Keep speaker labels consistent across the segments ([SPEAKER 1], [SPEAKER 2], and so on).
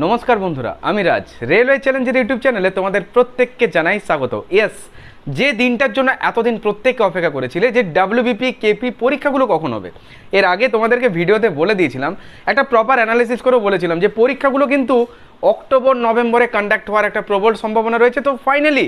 [SPEAKER 1] নমস্কার বন্ধুরা, আমি রাজ। রেলওয়ে চ্যালেঞ্জের ইউটিউব চ্যানেলে তোমাদের প্রত্যেককে জানাই স্বাগত। ইয়েস, যে দিনটার জন্য এতদিন প্রত্যেককে অপেক্ষা করেছিলে, যে ডাব্লিউবিপি কেপি পরীক্ষাগুলো কখন হবে। এর আগে তোমাদেরকে ভিডিওতে বলে দিয়েছিলাম, একটা প্রপার অ্যানালিসিস করেও বলেছিলাম যে পরীক্ষাগুলো কিন্তু অক্টোবর নভেম্বরে কন্ডাক্ট হওয়ার একটা প্রবল সম্ভাবনা রয়েছে। তো ফাইনালি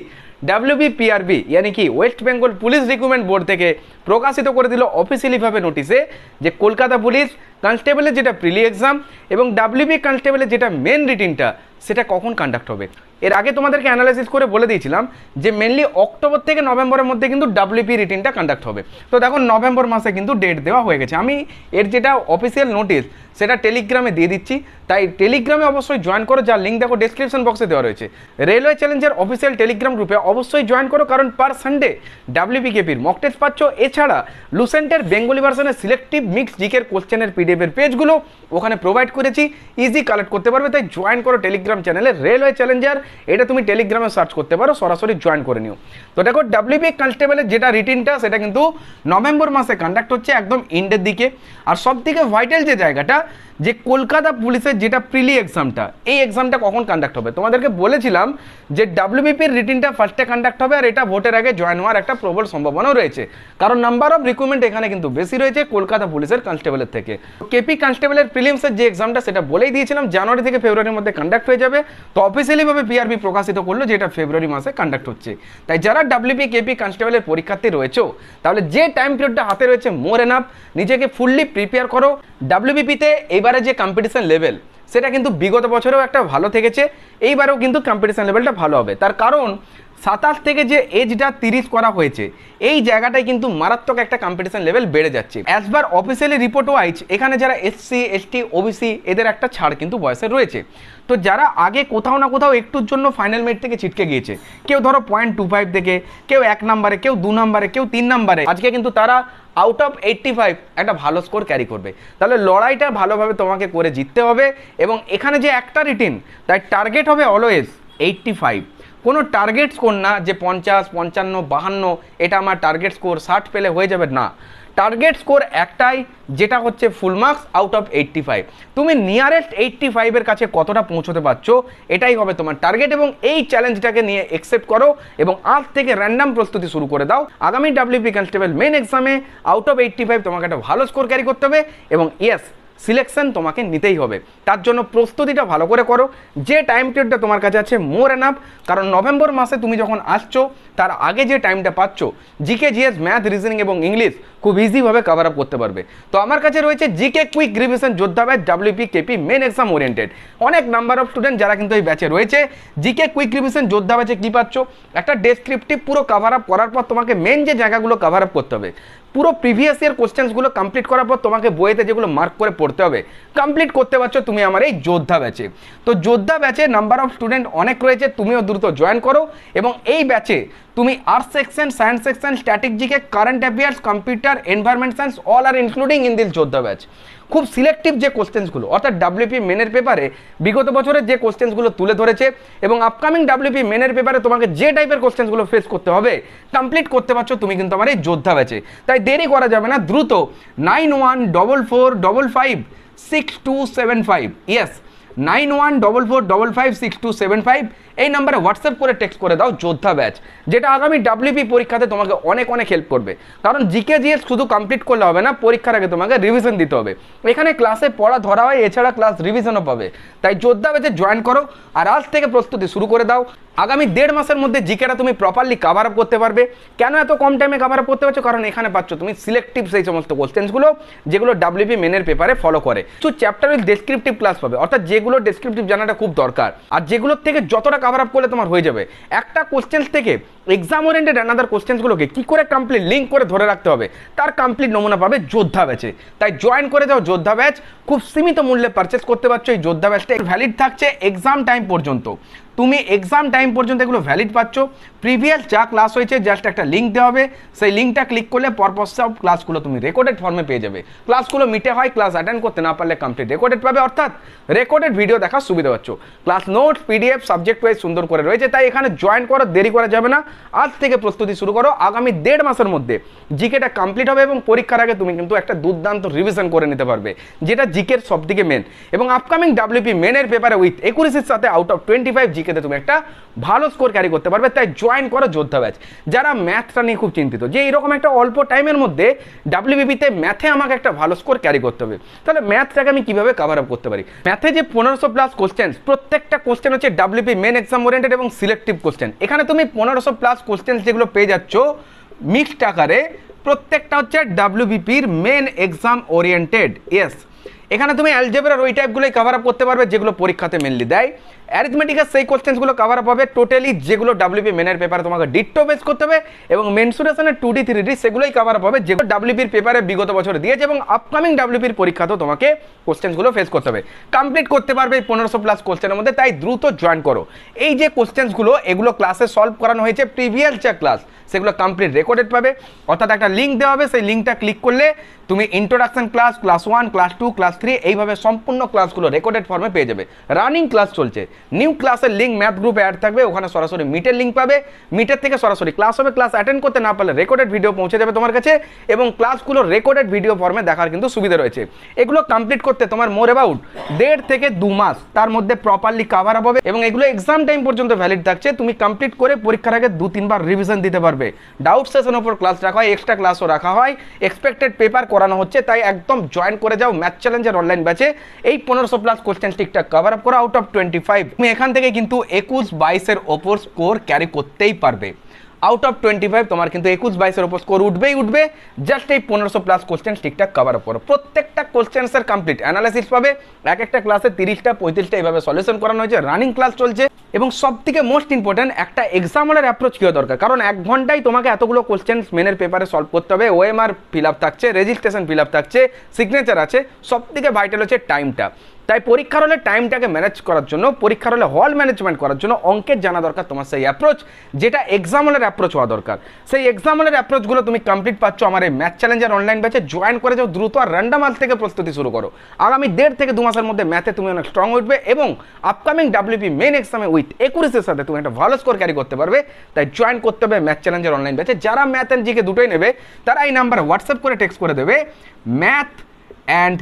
[SPEAKER 1] ডাব্লিউবিপিআরবি ইয়ানি কি West Bengal police recruitment board থেকে প্রকাশিত করে দিল অফিসিয়ালিভাবে নোটিশে যে কলকাতা পুলিশ কনস্টেবলের যেটা প্রিলি এক্সাম এবং ডাব্লিউবি কনস্টেবলের যেটা মেন রিটিনটা সেটা কখন কন্ডাক্ট হবে। এর আগে তোমাদেরকে অ্যানালাইসিস করে বলে দিয়েছিলাম যে মেনলি অক্টোবর থেকে নভেম্বরের মধ্যে কিন্তু ডাব্লিউপি রিটিনটা কন্ডাক্ট হবে। তো দেখো নভেম্বর মাসে কিন্তু ডেট দেওয়া হয়ে গেছে। আমি এর যেটা অফিসিয়াল নোটিশ সেটা টেলিগ্রামে দিয়ে দিচ্ছি, তাই টেলিগ্রামে অবশ্যই জয়েন করো, যার লিঙ্ক দেখো ডেসক্রিপশন বক্সে দেওয়া রয়েছে। রেলওয়ে চ্যালেঞ্জের অফিসিয়াল টেলিগ্রাম গ্রুপে অবশ্যই জয়েন করো, কারণ পার সানডে ডাব্লিউপি কেপির মক টেস্ট পাচ্ছ। এছাড়া লুসেন্টের বেঙ্গলি ভার্সনের সিলেক্টিভ মিক্স জিকের কোশ্চেনের পিডিএফের পেজগুলো ওখানে প্রোভাইড করেছি, ইজি কালেক্ট করতে পারবে। তাই জয়েন করো টেলিগ্রাম চ্যানেলে রেলওয়ে চ্যালেঞ্জার, এটা তুমি টেলিগ্রামে সার্চ করতে পারো, সরাসরি জয়েন করে নিও। তো দেখো ডাব্লিউবি কনস্টেবলের যেটা রিটিনটা সেটা কিন্তু নভেম্বর মাসে কন্ডাক্ট হচ্ছে, একদম এন্ডের দিকে। আর সব থেকে ভাইটাল যে জায়গাটা, যে কলকাতা পুলিশের যেটা প্রিলি এক্সামটা, এই এক্সামটা কখন কন্ডাক্ট হবে। তোমাদেরকে বলেছিলাম যে ডাব্লিউবিপির রিটিনটা ফার্স্টে কন্ডাক্ট হবে, আর এটা ভোটের আগে জয়েন হওয়ার একটা প্রবল সম্ভাবনাও রয়েছে, কারণ নাম্বার অফ রিক্রুটমেন্ট এখানে কিন্তু বেশি রয়েছে কলকাতা পুলিশের কনস্টেবলের থেকে। কেপি কনস্টেবলের প্রিলিমসের যে এক্সামটা সেটা বলেই দিয়েছিলাম জানুয়ারি থেকে ফেব্রুয়ারির মধ্যে কন্ডাক্ট হয়ে যাবে। তো অফিসিয়ালিভাবে পিআরবি প্রকাশিত করলো যে এটা ফেব্রুয়ারি মাসে কন্ডাক্ট হচ্ছে। তাই যারা ডাব্লিউবি কেপি কনস্টেবলের পরীক্ষার্থী রয়েছে, তাহলে যে টাইম পিরিয়ডটা হাতে রয়েছে মোর এনাফ, নিজেকে ফুললি প্রিপেয়ার করো। ডাব্লিউবিপিতে এবারে যে কম্পিটিশন লেভেল সেটা কিন্তু বিগত বছরেও একটা ভালো থেকেছে, এইবারেও কিন্তু কম্পিটিশন লেভেলটা ভালো হবে। তার কারণ 27 থেকে যে এজটা 30 করা হয়েছে, এই জায়গাটায় কিন্তু মারাত্মক একটা কম্পিটিশন লেভেল বেড়ে যাচ্ছে। অ্যাজ বার অফিসিয়ালি রিপোর্ট ওয়াইজ এখানে যারা এসসি এসটি ওবিসি এদের একটা ছাড় কিন্তু বয়সে রয়েছে। তো যারা আগে কোথাও না কোথাও একটুর জন্য ফাইনাল মেরিট থেকে ছিটকে গিয়েছে, কেউ ধরো 0.25 থেকে, কেউ 1 নম্বরে, কেউ 2 নম্বরে, কেউ 3 নম্বরে, আজকে কিন্তু তারা আউট অফ 85 একটা ভালো স্কোর ক্যারি করবে। তাহলে লড়াইটা ভালোভাবে তোমাকে করে জিততে হবে। এবং এখানে যে একটা রিটিন, তাই টার্গেট হবে অলওয়েজ 85। কোনো টার্গেট স্কোর না যে 50, 55, 52 এটা আমার টার্গেট স্কোর, 60 পেলে হয়ে যাবে না। টার্গেট স্কোর একটাই, যেটা হচ্ছে ফুল মার্কস আউট অফ 85। তুমি নিয়ারেস্ট 85-এর কাছে কতটা পৌঁছতে পারছো, এটাই হবে তোমার টার্গেট। এবং এই চ্যালেঞ্জটাকে নিয়ে অ্যাকসেপ্ট করো এবং আজ থেকে র্যান্ডাম প্রস্তুতি শুরু করে দাও। আগামী ডাব্লিউপি কনস্টেবল মেন এক্সামে আউট অফ 85 তোমাকে একটা ভালো স্কোর ক্যারি করতে হবে এবং ইয়েস সিলেকশন তোমাকে নিতেই হবে। তার জন্য প্রস্তুতিটা ভালো করে করো। যে টাইম পিরিয়ডটা তোমার কাছে আছে মোর এনাফ, কারণ নভেম্বর মাসে তুমি যখন আসছো তার আগে যে টাইমটা পাচ্ছ, জিকে জিএস ম্যাথ রিজনিং এবং ইংলিশ খুব ইজিভাবে কভার আপ করতে পারবে। তো আমার কাছে রয়েছে জিকে কুইক রিভিশন যোদ্ধা batch WP KP main exam oriented. অনেক নাম্বার অফ স্টুডেন্ট যারা কিন্তু এই ব্যাচে রয়েছে, জিকে কুইক রিভিশন যোদ্ধা ব্যাচে কী পাচ্ছ, একটা ডেসক্রিপটিভ পুরো কভার আপ করার পর তোমাকে মেন যে জায়গাগুলো কভার আপ করতে হবে, পুরো প্রিভিয়াস ইয়ার কোশ্চেন্সগুলো কমপ্লিট করার পর তোমাকে বইতে যেগুলো মার্ক করে পড়তে হবে, কমপ্লিট করতে পারছো তুমি আমার এই যোদ্ধা ব্যাচে। তো যোদ্ধা ব্যাচে নাম্বার অফ স্টুডেন্ট অনেক রয়েছে, তুমিও দ্রুত জয়েন করো। এবং এই ব্যাচে তুমি arts section, science section, static GK, current affairs, computer, environment science all are including in this যোদ্ধা ব্যাচ। খুব সিলেক্টিভ যে কোশ্চেন্সগুলো, অর্থাৎ ডাব্লিউপি মেনের পেপারে বিগত বছরের যে কোশ্চেন্সগুলো তুলে ধরেছে এবং আপকামিং ডাব্লিউপি মেনের পেপারে তোমাকে যে টাইপের কোশ্চেন্সগুলো ফেস করতে হবে কমপ্লিট করতে পারছো তুমি কিন্তু আমার এই যোদ্ধা ব্যাচে। তাই দেরি করা যাবে না, দ্রুত 9144556275 ইয়েস 9144556275 এই নাম্বারে হোয়াটসঅ্যাপ করে টেক্সট করে দাও যোদ্ধা ব্যাচ, যেটা আগামী ডাব্লিউপি পরীক্ষাতে তোমাকে অনেক অনেক হেল্প করবে। কারণ জিকে জিএস শুধু কমপ্লিট করলে হবে না, পরীক্ষার আগে তোমাকে রিভিশন দিতে হবে। এখানে ক্লাসে পড়া ধরা হয়, এছাড়া ক্লাস রিভিশনও পাবে। তাই যোদ্ধা ব্যাচে জয়েন করো আর আজ থেকে প্রস্তুতি শুরু করে দাও। আগামী 1.5 মাসের মধ্যে জিকেটা তুমি প্রপারলি কভার আপ করতে পারবে। কেন এত কম টাইমে কভার আপ করতে পারছো, কারণ এখানে পাচ্ছ তুমি সিলেক্টিভ সেই সমস্ত কোশ্চেন্সগুলো যেগুলো ডাব্লিউপি মেনের পেপারে ফলো করে। কিছু চ্যাপ্টার উইথ ডেসক্রিপটিভ ক্লাস পাবে, অর্থাৎ যেগুলো ডেসক্রিপটিভ জানাটা খুব দরকার, আর যেগুলোর থেকে যতটা কভার আপ করলে তোমার হয়ে যাবে। একটা কোশ্চেন্স থেকে এক্সাম ওরিয়েন্টেড অ্যানাদার কোশ্চেন্সগুলোকে কী করে কমপ্লিট লিঙ্ক করে ধরে রাখতে হবে তার কমপ্লিট নমুনা পাবে যোদ্ধা ব্যাচে। তাই জয়েন করে যাও যোদ্ধা ব্যাচ, খুব সীমিত মূল্যে পারচেস করতে পারছো। এই যোদ্ধা ব্যাচটা ভ্যালিড থাকছে এক্সাম টাইম পর্যন্ত। তুমি এক্সাম টাইম পর্যন্ত এগুলো ভ্যালিড পাচ্ছ। প্রিভিয়াস যা ক্লাস হয়েছে জাস্ট একটা লিঙ্ক দেওয়া হবে, সেই লিঙ্কটা ক্লিক করলে পরপর সব ক্লাসগুলো তুমি রেকর্ডেড ফর্মে পেয়ে যাবে। ক্লাসগুলো মিটে হয়, ক্লাস অ্যাটেন্ড করতে না পারলে কমপ্লিট রেকর্ডেড পাবে, অর্থাৎ রেকর্ডেড ভিডিও দেখার সুবিধা পাচ্ছ। Class notes PDF subject wise সুন্দর করে রয়েছে, তাই এখানে জয়েন করো, দেরি করা যাবে না। আজ থেকে প্রস্তুতি শুরু করো, আগামী 1.5 মাসের মধ্যে জিকেটা কমপ্লিট হবে এবং পরীক্ষার আগে তুমি কিন্তু একটা দুর্দান্ত রিভিশন করে নিতে পারবে, যেটা জিকের সব থেকে মেন। এবং আপকামিং ডাব্লিউপি মেনের পেপারে উইথ একুরেসির সাথে আউট অফ 25 জিকেতে তুমি একটা ভালো স্কোর ক্যারি করতে পারবে। তাই জয়েন করো যোদ্ধা ব্যাচ। যারা ম্যাথটা নিয়ে খুব চিন্তিত যে এইরকম একটা অল্প টাইমের মধ্যে ডাব্লিউবিপিতে ম্যাথে আমাকে একটা ভালো স্কোর ক্যারি করতে হবে, তাহলে ম্যাথটাকে আমি কিভাবে কভার আপ করতে পারি। ম্যাথে যে 1500 প্লাস কোশ্চেন, প্রত্যেকটা কোশ্চেন হচ্ছে ডাব্লিউপি মেন এক্সাম ওরিয়েন্টেড এবং সিলেক্টিভ কোশ্চেন। এখানে তুমি 1500 প্লাস কোশ্চেন যেগুলো পেয়ে যাচ্ছ মিক্সড আকারে, প্রত্যেকটা হচ্ছে ডাব্লিউবিপির মেন এক্সাম ওরিয়েন্টেড। ইয়েস, এখানে তুমি অ্যালজেব্রার ওই টাইপগুলোই কভার আপ করতে পারবে যেগুলো পরীক্ষাতে মেনলি দেয়। অ্যারিথমেটিকের সেই কোশ্চেন্সগুলো কভার আপ হবে টোটালি, যেগুলো ডাব্লিউপি মেনের পেপারে তোমাকে ডিট্টো বেস করতে হবে। এবং মেনসুরেশনের 2D 3D সেগুলোই কভার আপ হবে যেগুলো ডাব্লিউপির পেপারে বিগত বছর দিয়েছে এবং আপকামিং ডাব্লিউপির পরীক্ষাতেও তোমাকে কোশ্চেন্সগুলো ফেস করতে হবে। কমপ্লিট করতে পারবে এই 1500 প্লাস কোশ্চেনের মধ্যে, তাই দ্রুত জয়েন করো। এই যে কোশ্চেন্সগুলো এগুলো ক্লাসে সলভ করানো হয়েছে, প্রিভিয়াস যা ক্লাস সেগুলো কমপ্লিট রেকর্ডেড পাবে, অর্থাৎ একটা লিঙ্ক দেওয়া হবে, সেই লিঙ্কটা ক্লিক করলে তুমি introduction class, class 1, class 2, class 3 এইভাবে সম্পূর্ণ ক্লাসগুলো রেকর্ডেড ফর্মে পেয়ে যাবে। রানিং ক্লাস চলছে, নিউ ক্লাসের লিঙ্ক ম্যাথ গ্রুপে অ্যাড থাকবে, ওখানে সরাসরি মিটের লিঙ্ক পাবে, মিটের থেকে সরাসরি ক্লাস হবে। ক্লাস অ্যাটেন্ড করতে না পারলে রেকর্ডেড ভিডিও পৌঁছে যাবে তোমার কাছে এবং ক্লাসগুলো রেকর্ডেড ভিডিও ফর্মে দেখার কিন্তু সুবিধা রয়েছে। এগুলো কমপ্লিট করতে তোমার মোর অ্যাবাউট 1.5 থেকে 2 মাস তার মধ্যে প্রপারলি কভার আপ হবে এবং এগুলো এক্সাম টাইম পর্যন্ত ভ্যালিড থাকছে। তুমি কমপ্লিট করে পরীক্ষার আগে 2-3 বার রিভিশন দিতে পারবে। ডাউট সেশনের উপর ক্লাস রাখা হয়, এক্সট্রা ক্লাসও রাখা হয়, এক্সপেক্টেড পেপার করানো হচ্ছে। তাই একদম জয়েন করে যাও ম্যাথ চ্যালেঞ্জের অনলাইন ব্যাচে। এই 1500 প্লাস কোশ্চেন ঠিকঠাক কভার আপ করো আউট অফ 25। তুমি এখান থেকে কিন্তু 21-22 ওপর স্কোর ক্যারি করতেই পারবে। আউট অফ 25 তোমার কিন্তু 21-22 ওপর স্কোর উঠবেই উঠবে, জাস্ট এই 1500 প্লাস কোশ্চেন ঠিকঠাক কভার আপ করো। প্রত্যেকটা কোশ্চেন্সের কমপ্লিট অ্যানালাইসিস পাবে, এক একটা ক্লাসে 30টা 35টা এইভাবে সলিউশন করানো হয়েছে, রানিং ক্লাস চলছে। এবং সব থেকে মোস্ট ইম্পর্টেন্ট একটা এক্সামিনার অ্যাপ্রোচ কী দরকার, কারণ 1 ঘন্টায় তোমাকে এতগুলো কোশ্চেন মেনের পেপারে সলভ করতে হবে। ওএমআর ফিল আপ থাকছে, রেজিস্ট্রেশন ফিল আপ থাকছে, সিগনেচার আছে, সব থেকে ভাইটাল হচ্ছে টাইমটা। তাই পরীক্ষার হলে টাইমটাকে ম্যানেজ করার জন্য, পরীক্ষার হলে হল ম্যানেজমেন্ট করার জন্য অঙ্কের জানা দরকার তোমার সেই অ্যাপ্রোচ, যেটা এক্সাম হলের অ্যাপ্রোচ হওয়া দরকার। সেই এক্সাম হলের অ্যাপ্রোচগুলো তুমি কমপ্লিট পাচ্ছ আমার এই ম্যাথ চ্যালেঞ্জের অনলাইন ব্যাচে। জয়েন করে যাও দ্রুত, আর র্যান্ডম আজ থেকে প্রস্তুতি শুরু করো। আগামী 1.5 থেকে 2 মাসের মধ্যে ম্যাথে তুমি অনেক স্ট্রং উঠবে এবং আপকামিং ডাব্লিউপি মেন এক্সামে উইথ একুরেসির সাথে তুমি একটা ভালো স্কোর ক্যারি করতে পারবে। তাই জয়েন করতে হবে ম্যাথ চ্যালেঞ্জের অনলাইন ব্যাচে। যারা ম্যাথ অ্যান্ড জিকে দুটোই নেবে তারা এই নাম্বার হোয়াটসঅ্যাপ করে টেক্সট করে দেবে ম্যাথ অ্যান্ড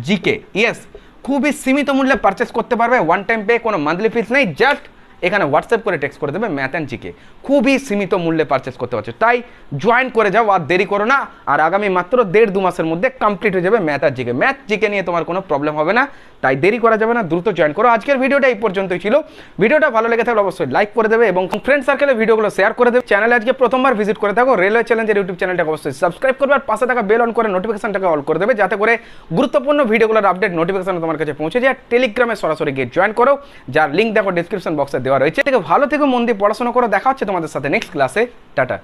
[SPEAKER 1] জিকে। ইয়েস, খুবই সীমিত মূল্যে পারচেস করতে পারবে, ওয়ান টাইম পে, কোনো মান্থলি ফিস নেই, জাস্ট এখানে হোয়াটসঅ্যাপ করে টেক্সট করে দেবে ম্যাথ অ্যান্ড জিকে। খুবই সীমিত মূল্যে পারচেস করতে পারছো, তাই জয়েন করে যাও, আর দেরি করো না। আর আগামী মাত্র 1.5-2 মাসের মধ্যে কমপ্লিট হয়ে যাবে ম্যাথ আর জিকে। ম্যাথ জিকে নিয়ে তোমার কোনো প্রবলেম হবে না, তাই দেরি করা যাবে না, দ্রুত জয়েন করো। আজকের ভিডিওটা এই পর্যন্তই ছিল। ভিডিওটা ভালো লেগে থাকলে অবশ্যই লাইক করে দেবে এবং ফ্রেন্ড সার্কেলে ভিডিওগুলো শেয়ার করে দেবে। চ্যানেলে আজকে প্রথমবার ভিজিট করে থাকো, রেলওয়ে চ্যালেঞ্জের ইউটিউব চ্যানেলটাকে অবশ্যই সাবস্ক্রাইব করবে আর পাশে থাকা বেল অন করে নোটিফিকেশনটাকে অল করে দেবে, যাতে করে গুরুত্বপূর্ণ ভিডিওগুলোর আপডেট নোটিফিকেশন তোমার কাছে পৌঁছে যায়। টেলিগ্রামে সরাসরি গিয়ে জয়েন করো, যার লিঙ্ক দেখো ডিসক্রিপশন বক্সে দেওয়া রয়েছে। থেকে ভালো থেকে মন দিয়ে পড়াশোনা করো। দেখা হচ্ছে তোমাদের সাথে নেক্সট ক্লাসে। টাটা।